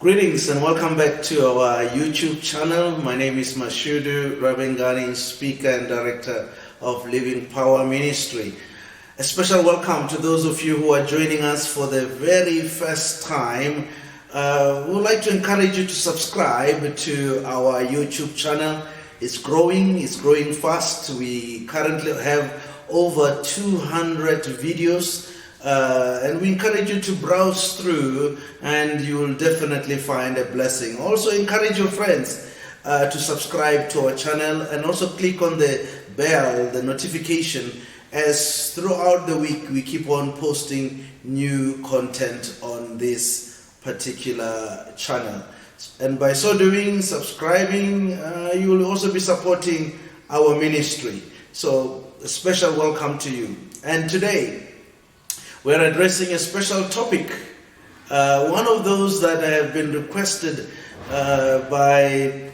Greetings and welcome back to our YouTube channel. My name is Mashudu Ravhengani, speaker and director of Living Power Ministry. A special welcome to those of you who are joining us for the very first time. We would like to encourage you to subscribe to our YouTube channel. It's growing fast. We currently have over 200 videos. And we encourage you to browse through and you will definitely find a blessing. Also encourage your friends to subscribe to our channel and also click on the bell, the notification, as throughout the week we keep on posting new content on this particular channel. And by so doing, subscribing, you will also be supporting our ministry. So a special welcome to you. And today, we're addressing a special topic, one of those that have been requested by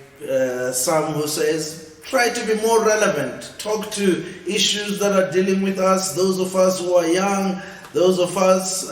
some who says, try to be more relevant, talk to issues that are dealing with us, those of us who are young, those of us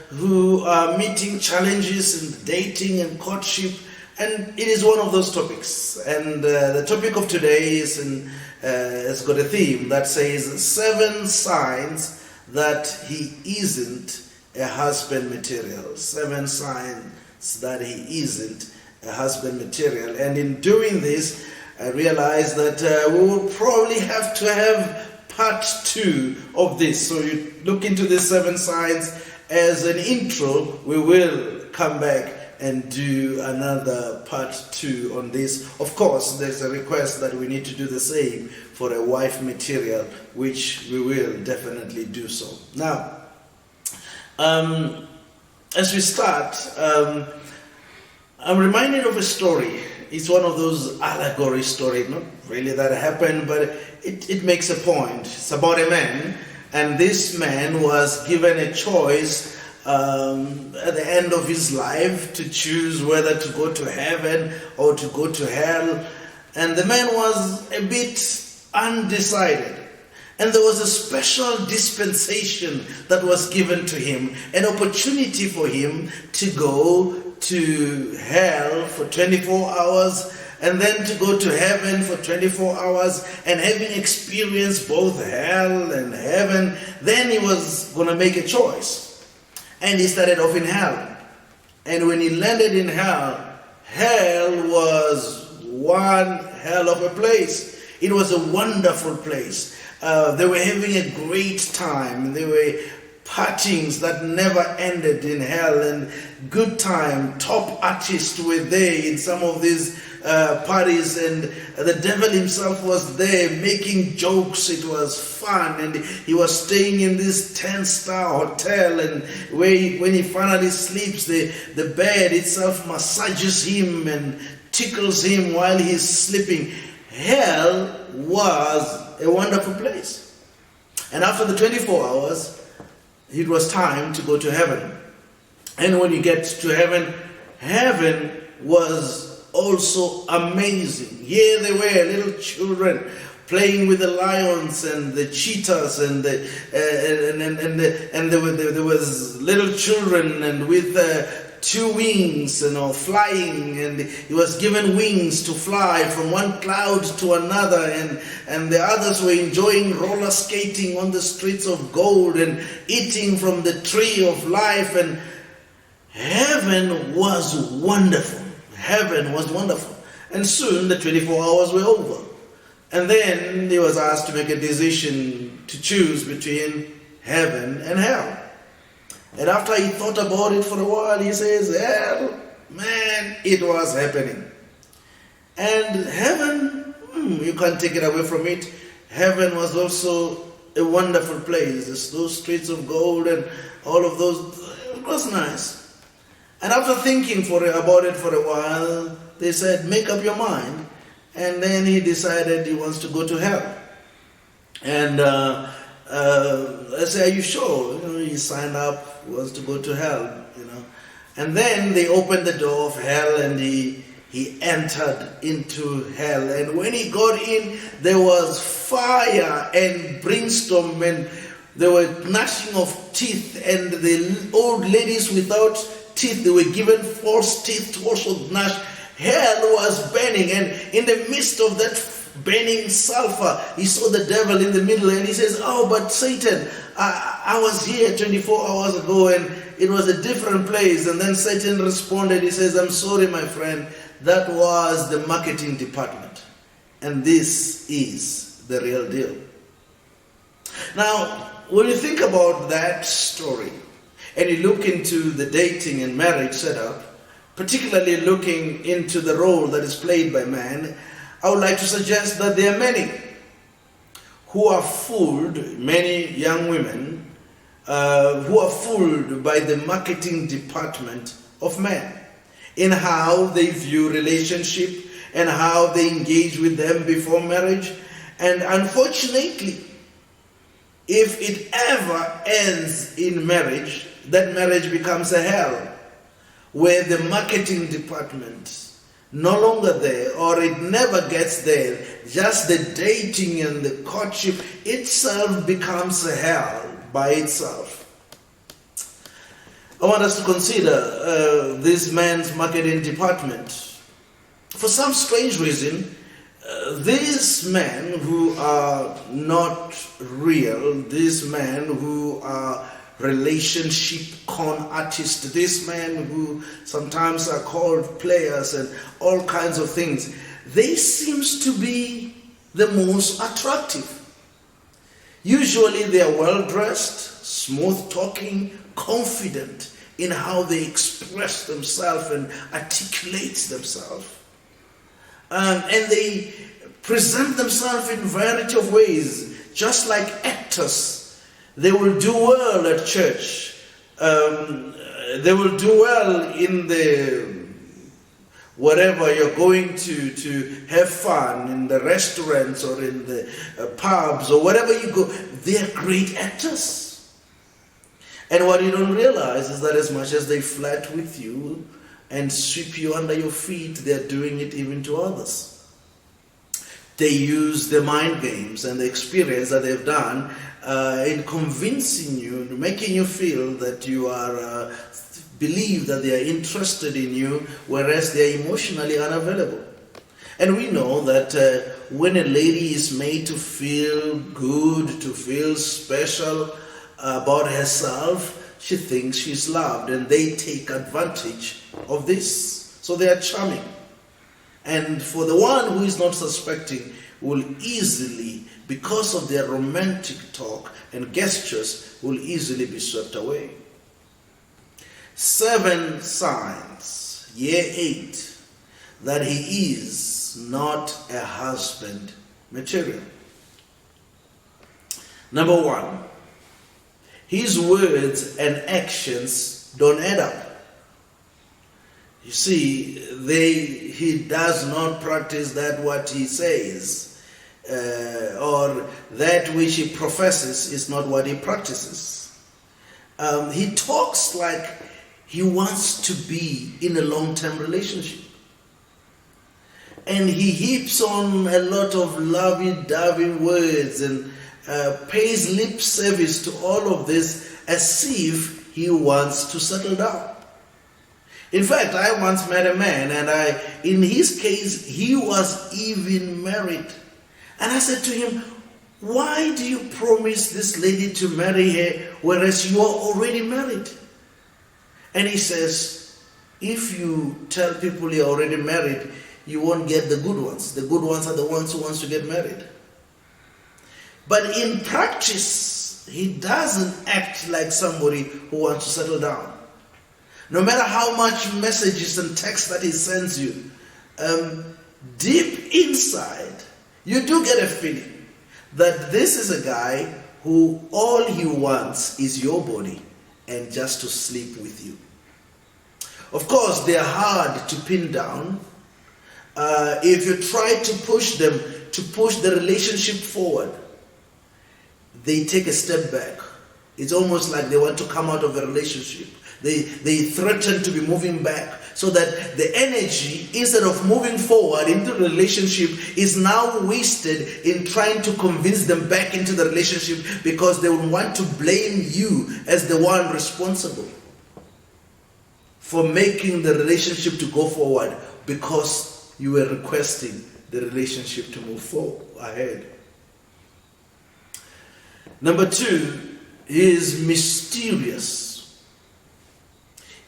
who are meeting challenges in dating and courtship, and it is one of those topics. And the topic of today has got a theme that says 7 signs that he isn't a husband material. 7 signs that he isn't a husband material. And in doing this, I realized that we will probably have to have part 2 of this. So you look into the 7 signs as an intro. We will come back and do another part 2 on this. Of course, there's a request that we need to do the same for a wife material, which we will definitely do so. Now, as we start, I'm reminded of a story. It's one of those allegory stories, not really that happened, but it makes a point. It's about a man, and this man was given a choice at the end of his life to choose whether to go to heaven or to go to hell. And the man was a bit undecided. And there was a special dispensation that was given to him, an opportunity for him to go to hell for 24 hours and then to go to heaven for 24 hours, and having experienced both hell and heaven, then he was going to make a choice. And he started off in hell. And when he landed in hell, hell was one hell of a place. It was a wonderful place. They were having a great time. There were partings that never ended in hell, and good time. Top artists were there in some of these parties, and the devil himself was there making jokes. It was fun, and he was staying in this 10-star hotel, and when he finally sleeps, the bed itself massages him and tickles him while he's sleeping. Hell was a wonderful place. And after the 24 hours, it was time to go to heaven. And when you get to heaven, heaven was also amazing. Here they were, little children playing with the lions and the cheetahs, and there was little children and with 2 wings, flying, and he was given wings to fly from one cloud to another, and the others were enjoying roller skating on the streets of gold and eating from the tree of life. And heaven was wonderful. Heaven was wonderful. And soon the 24 hours were over. And then he was asked to make a decision to choose between heaven and hell. And after he thought about it for a while, he says, hell, man, it was happening. And heaven, you can't take it away from it. Heaven was also a wonderful place. There's those streets of gold and all of those. It was nice. And after thinking about it for a while, they said, make up your mind. And then he decided he wants to go to hell. And I say, are you sure? He signed up, wants to go to hell, And then they opened the door of hell, and he entered into hell. And when he got in, there was fire and brimstone, and there were gnashing of teeth, and the old ladies without teeth. They were given false teeth to also gnash. Hell was burning, and in the midst of that burning sulfur, he saw the devil in the middle, and he says, "Oh, but Satan, I was here 24 hours ago, and it was a different place." And then Satan responded, he says, "I'm sorry, my friend, that was the marketing department, and this is the real deal." Now, when you think about that story, and you look into the dating and marriage setup, particularly looking into the role that is played by man, I would like to suggest that there are many who are fooled, many young women who are fooled by the marketing department of men in how they view relationship and how they engage with them before marriage. And unfortunately, if it ever ends in marriage, that marriage becomes a hell, where the marketing department no longer there, or it never gets there. Just the dating and the courtship itself becomes a hell by itself. I want us to consider this man's marketing department. For some strange reason, these men who are not real, these men who are relationship con artists, these men who sometimes are called players and all kinds of things, they seems to be the most attractive. Usually they are well dressed, smooth talking, confident in how they express themselves and articulate themselves. And they present themselves in a variety of ways, just like actors. They will do well at church. They will do well in the wherever you're going to have fun, in the restaurants or in the pubs or wherever you go. They are great actors. And what you don't realize is that as much as they flirt with you and sweep you under your feet, they're doing it even to others. They use the mind games and the experience that they've done in convincing you, making you feel that you are, believe that they are interested in you, whereas they are emotionally unavailable. And we know that when a lady is made to feel good, to feel special about herself, she thinks she's loved, and they take advantage of this. So they are charming. And for the one who is not suspecting, will easily, because of their romantic talk and gestures, will easily be swept away. 7 signs, year 8, that he is not a husband material. Number 1, his words and actions don't add up. You see, he does not practice that what he says, or that which he professes is not what he practices. He talks like he wants to be in a long-term relationship. And he heaps on a lot of lovey-dovey words and pays lip service to all of this as if he wants to settle down. In fact, I once met a man, and in his case, he was even married. And I said to him, "Why do you promise this lady to marry her, whereas you are already married?" And he says, "If you tell people you're already married, you won't get the good ones. The good ones are the ones who wants to get married." But in practice, he doesn't act like somebody who wants to settle down. No matter how much messages and texts that he sends you, deep inside, you do get a feeling that this is a guy who all he wants is your body and just to sleep with you. Of course, they are hard to pin down. If you try to push them, to push the relationship forward, they take a step back. It's almost like they want to come out of the relationship. They threaten to be moving back, so that the energy, instead of moving forward into the relationship, is now wasted in trying to convince them back into the relationship, because they will want to blame you as the one responsible for making the relationship to go forward because you were requesting the relationship to move forward ahead. Number 2, he is mysterious.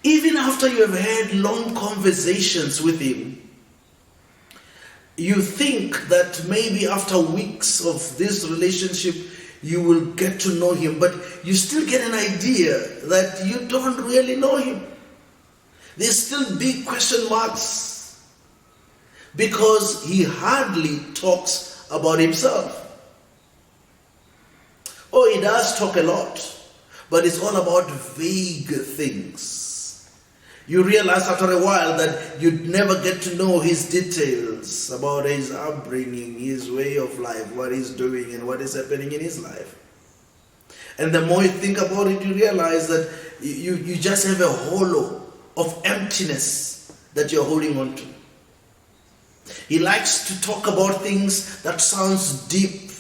Even after you have had long conversations with him, you think that maybe after weeks of this relationship you will get to know him, but you still get an idea that you don't really know him. There's still big question marks because he hardly talks about himself. Oh, he does talk a lot, but it's all about vague things. You realize after a while that you'd never get to know his details about his upbringing, his way of life, what he's doing and what is happening in his life. And the more you think about it, you realize that you just have a hollow of emptiness that you're holding on to. He likes to talk about things that sounds deep,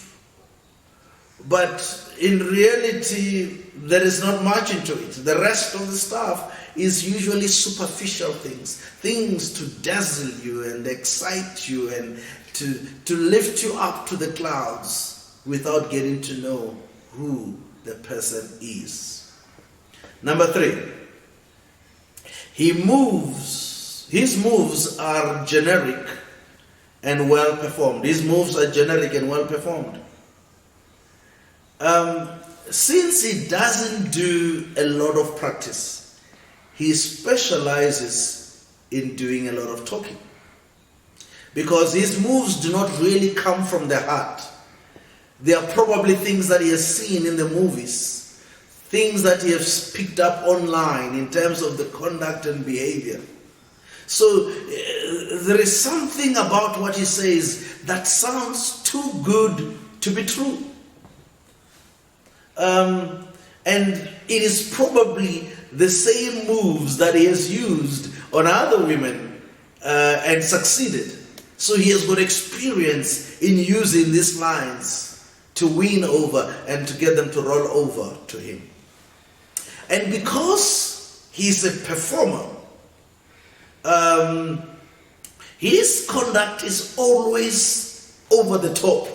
but in reality there is not much into it. The rest of the stuff is usually superficial things to dazzle you and excite you and to lift you up to the clouds without getting to know who the person is. Number 3, his moves are generic and well performed. His moves are generic and well performed. Since he doesn't do a lot of practice, he specializes in doing a lot of talking. Because his moves do not really come from the heart. They are probably things that he has seen in the movies, things that he has picked up online in terms of the conduct and behavior. So there is something about what he says that sounds too good to be true. And it is probably the same moves that he has used on other women and succeeded. So he has got experience in using these lines to win over and to get them to roll over to him. And because he's a performer, his conduct is always over the top.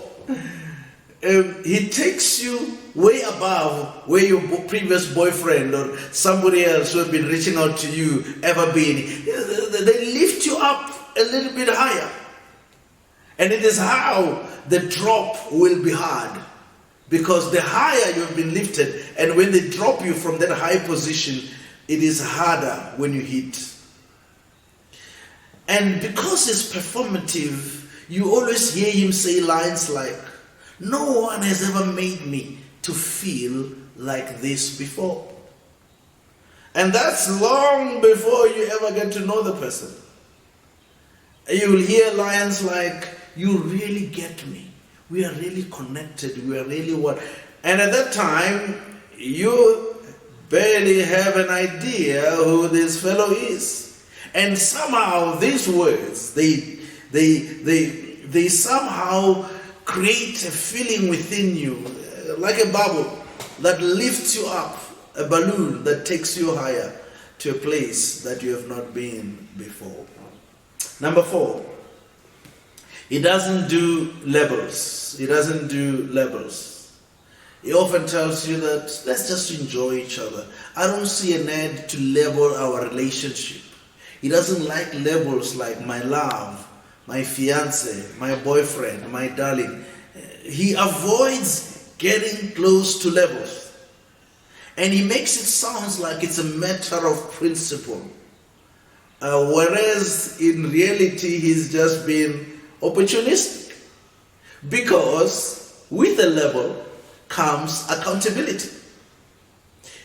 He takes you way above where your previous boyfriend or somebody else who have been reaching out to you ever been. They lift you up a little bit higher. And it is how the drop will be hard. Because the higher you have been lifted, and when they drop you from that high position, it is harder when you hit. And because it's performative, you always hear him say lines like, "No one has ever made me to feel like this before." And that's long before you ever get to know the person. You will hear lines like, "You really get me. We are really connected. We are really what?" And at that time, you barely have an idea who this fellow is. And somehow these words, they somehow create a feeling within you, like a bubble that lifts you up, a balloon that takes you higher to a place that you have not been before. Number 4, he doesn't do labels. He doesn't do labels. He often tells you that let's just enjoy each other. I don't see a need to label our relationship. He doesn't like labels like my love, my fiance, my boyfriend, my darling. He avoids getting close to labels. And he makes it sound like it's a matter of principle. Whereas in reality, he's just been opportunistic. Because with a label comes accountability.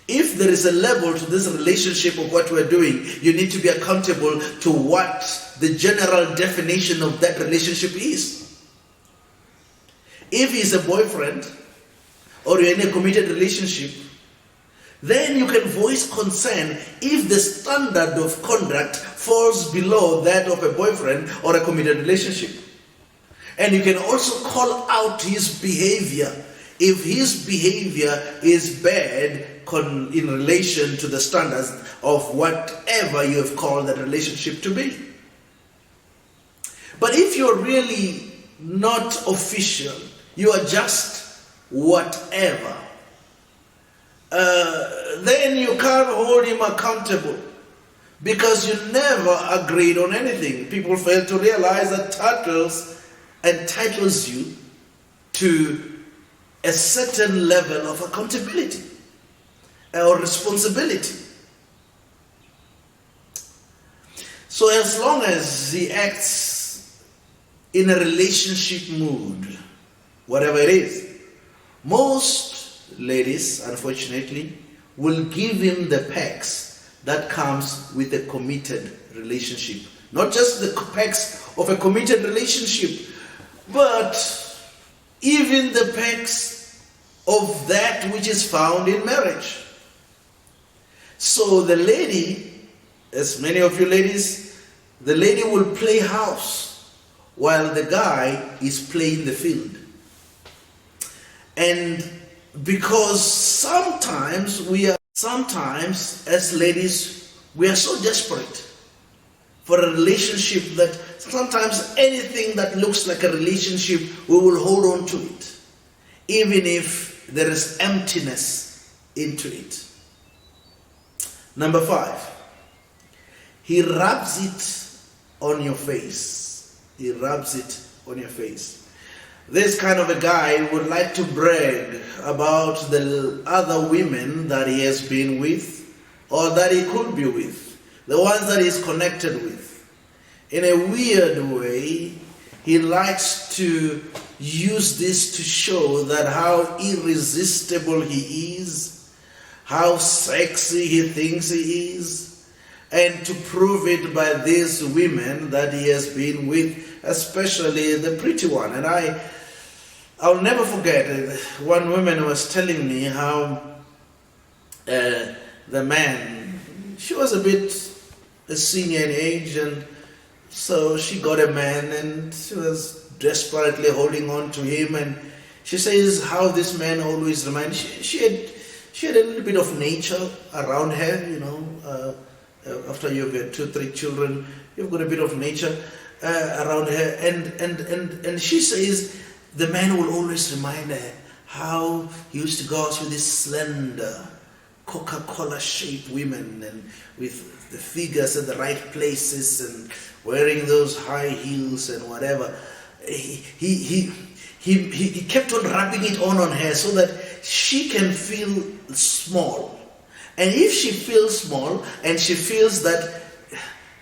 If there is a label to this relationship of what we're doing, you need to be accountable to what the general definition of that relationship is. If he's a boyfriend or you're in a committed relationship, then you can voice concern if the standard of conduct falls below that of a boyfriend or a committed relationship. And you can also call out his behavior. If his behavior is bad, in relation to the standards of whatever you have called that relationship to be. But if you're really not official, you are just whatever, then you can't hold him accountable because you never agreed on anything. People fail to realize that titles entitles you to a certain level of accountability or responsibility. So as long as he acts in a relationship mood, whatever it is, most ladies, unfortunately, will give him the perks that comes with a committed relationship. Not just the perks of a committed relationship, but even the perks of that which is found in marriage. So the lady, as many of you ladies, the lady will play house while the guy is playing the field. And because sometimes as ladies, we are so desperate for a relationship that sometimes anything that looks like a relationship, we will hold on to it, even if there is emptiness into it. Number 5, he rubs it on your face. He rubs it on your face. This kind of a guy would like to brag about the other women that he has been with or that he could be with, the ones that he's connected with. In a weird way, he likes to use this to show that how irresistible he is, how sexy he thinks he is, and to prove it by these women that he has been with, especially the pretty one. And I'll never forget, one woman was telling me how the man, she was a bit a senior in age, and so she got a man and she was desperately holding on to him, and she says how this man always reminds, she had a little bit of nature around her, you know, after you've got 2-3 children, you've got a bit of nature around her, and she says the man will always remind her how he used to go out with these slender Coca-Cola shaped women and with the figures at the right places and wearing those high heels and whatever. He kept on rubbing it on her so that she can feel small. And if she feels small and she feels that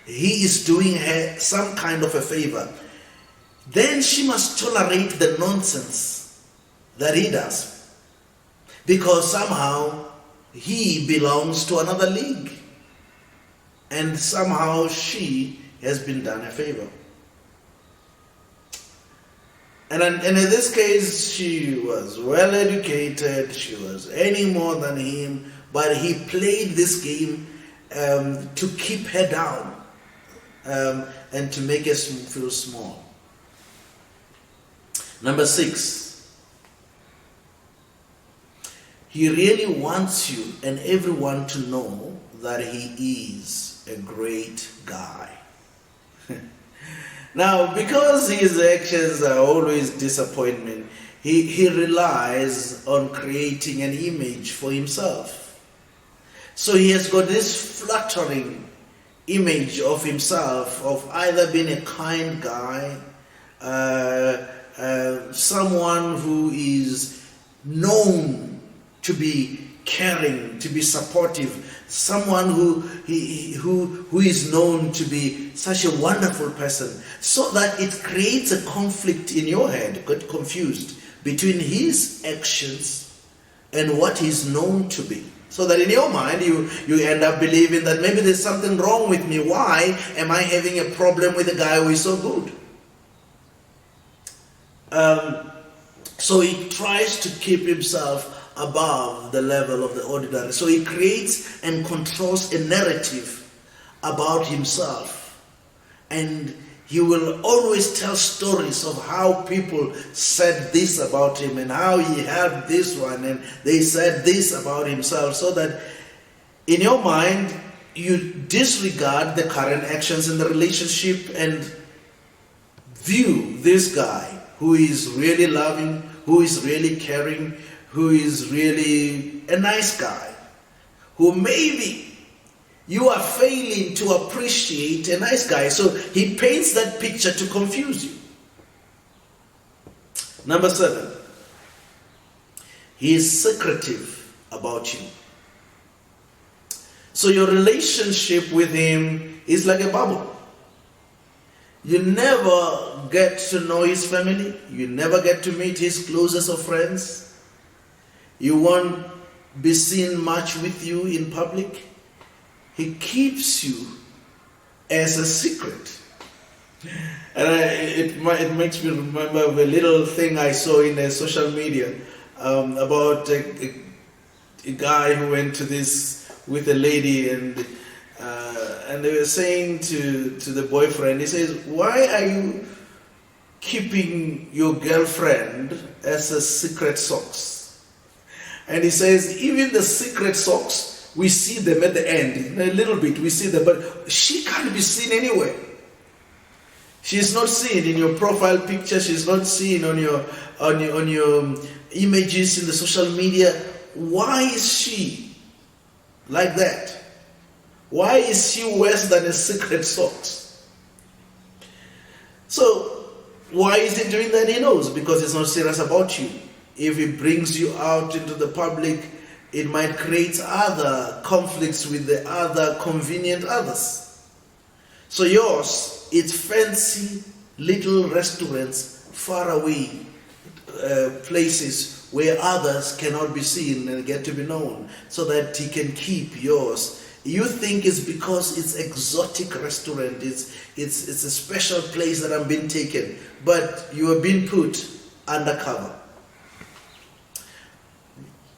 he is doing her some kind of a favor, then she must tolerate the nonsense that he does, because somehow he belongs to another league and somehow she has been done a favor. And in this case, she was well educated, she was any more than him, but he played this game to keep her down and to make her feel small. Number 6, he really wants you and everyone to know that he is a great guy. Now, because his actions are always disappointment, he relies on creating an image for himself. So he has got this flattering image of himself, of either being a kind guy, someone who is known to be caring, to be supportive, someone who is known to be such a wonderful person, so that it creates a conflict in your head, get confused between his actions and what he's known to be. So that in your mind, you end up believing that maybe there's something wrong with me. Why am I having a problem with a guy who is so good? So he tries to keep himself above the level of the ordinary. So he creates and controls a narrative about himself. And He will always tell stories of how people said this about him and how he had this one and they said this about himself, so that in your mind you disregard the current actions in the relationship and view this guy who is really loving, who is really caring, who is really a nice guy, who maybe you are failing to appreciate a nice guy. So he paints that picture to confuse you. Number 7, he is secretive about you. So your relationship with him is like a bubble. You never get to know his family. You never get to meet his closest of friends. You won't be seen much with you in public. He keeps you as a secret. And it makes me remember of a little thing I saw in a social media about a guy who went to this with a lady, and they were saying to the boyfriend, he says, "Why are you keeping your girlfriend as a secret socks?" And he says, "Even the secret socks, we see them at the end, a little bit, we see them, but she can't be seen anywhere. She's not seen in your profile picture, she's not seen on your images in the social media. Why is she like that? Why is she worse than a secret socks?" So, why is he doing that? He knows, because he's not serious about you. If he brings you out into the public, it might create other conflicts with the other convenient others. So yours, it's fancy little restaurants far away, places where others cannot be seen and get to be known, so that he can keep yours. You think it's because it's exotic restaurant, it's a special place that I'm being taken, but you are being put undercover.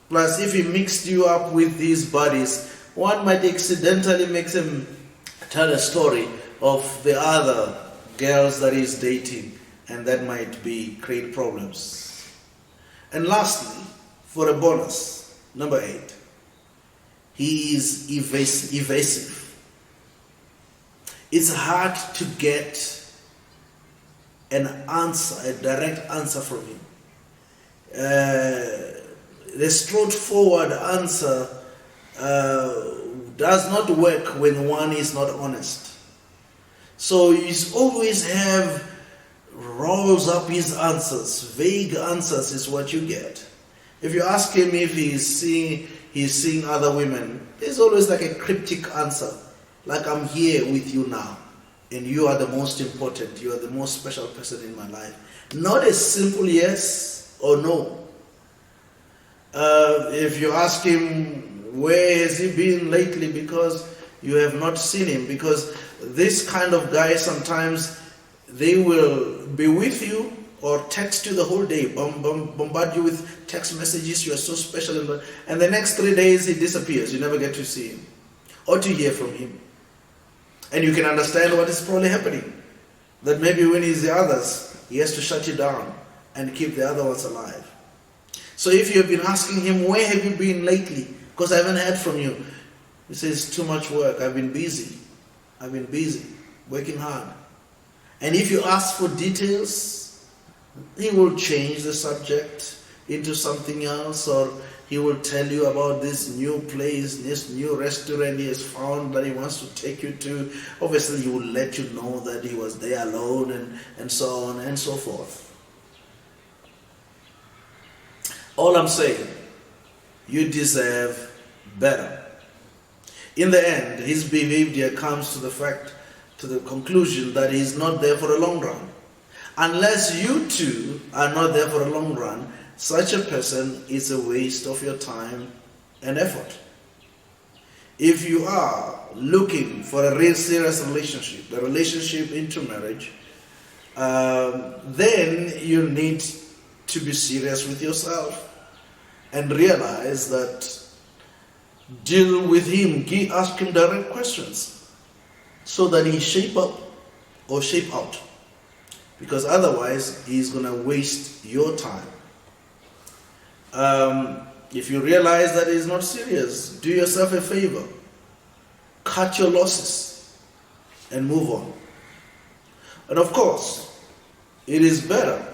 Plus, if he mixed you up with these buddies, one might accidentally make him tell a story of the other girls that he's dating, and that might create problems. And lastly, for a bonus, number 8, he is evasive. It's hard to get an answer, a direct answer from him. The straightforward answer does not work when one is not honest. So he's always rolls up his answers. Vague answers is what you get. If you ask him if he's seeing other women, there's always like a cryptic answer. Like, "I'm here with you now, and you are the most important, you are the most special person in my life." Not a simple yes or no. If you ask him, where has he been lately, because you have not seen him, because this kind of guy, sometimes they will be with you or text you the whole day, bombard you with text messages, you are so special, and the next 3 days he disappears. You never get to see him or to hear from him. And you can understand what is probably happening. That maybe when he's the others, he has to shut you down and keep the other ones alive. So if you've been asking him, "Where have you been lately? Because I haven't heard from you." He says, "Too much work. I've been busy, working hard." And if you ask for details, he will change the subject into something else, or he will tell you about this new place, this new restaurant he has found that he wants to take you to. Obviously, he will let you know that he was there alone, and so on and so forth. All I'm saying, you deserve better. In the end, his behavior comes to the conclusion that he's not there for a long run. Unless you two are not there for a long run, such a person is a waste of your time and effort. If you are looking for a real serious relationship, a relationship into marriage, then you need to be serious with yourself and realize that deal with him, ask him direct questions so that he shape up or shape out, because otherwise he's going to waste your time. If you realize that he's not serious, do yourself a favor, cut your losses and move on. And of course, it is better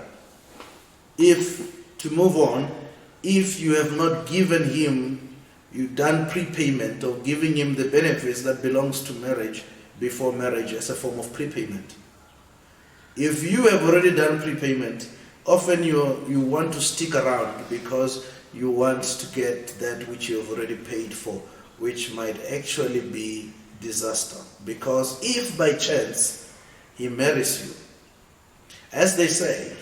to move on if you have not given him, you've done prepayment of giving him the benefits that belongs to marriage before marriage as a form of prepayment. If you have already done prepayment, often you want to stick around because you want to get that which you have already paid for, which might actually be disaster. Because if by chance he marries you, as they say,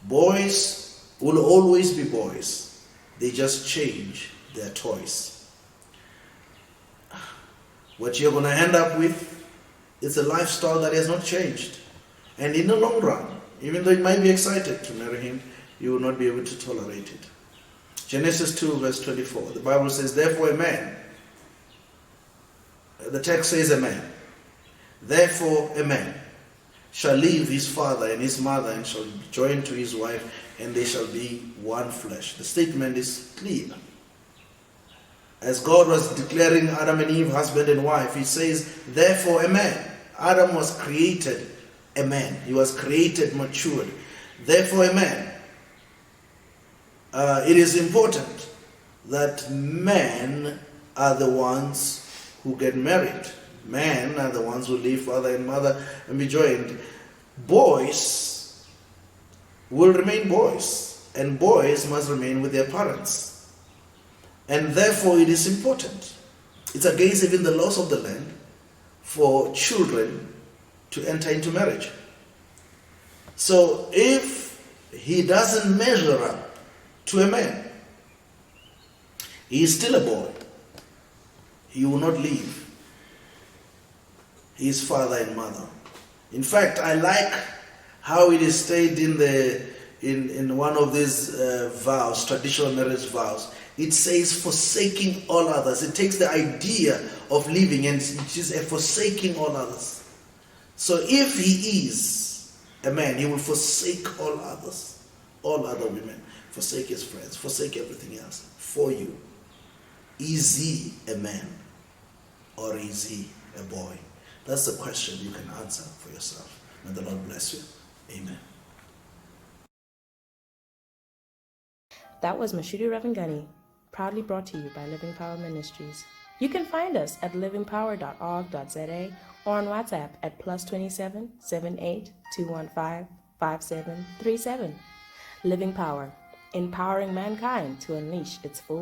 boys will always be boys. They just change their toys. What you're going to end up with is a lifestyle that has not changed. And in the long run, even though you might be excited to marry him, you will not be able to tolerate it. Genesis 2 verse 24, the Bible says, therefore a man, the text says a man, therefore a man shall leave his father and his mother and shall be joined to his wife, and they shall be one flesh. The statement is clear. As God was declaring Adam and Eve husband and wife, he says, therefore a man. Adam was created a man. He was created matured. Therefore a man. It is important that men are the ones who get married. Men are the ones who leave father and mother and be joined. Boys will remain boys, and boys must remain with their parents. And therefore it is important. It's against even the laws of the land for children to enter into marriage. So if he doesn't measure up to a man, he is still a boy. He will not leave his father and mother. In fact, I like how it is stated in one of these vows, traditional marriage vows. It says forsaking all others. It takes the idea of living and it is a forsaking all others. So if he is a man, he will forsake all others, all other women, forsake his friends, forsake everything else for you. Is he a man or is he a boy? That's the question you can answer for yourself. May the Lord bless you. Amen. That was Mashudu Ravhengani, proudly brought to you by Living Power Ministries. You can find us at livingpower.org.za or on WhatsApp at +27 78 215 5737. Living Power, empowering mankind to unleash its full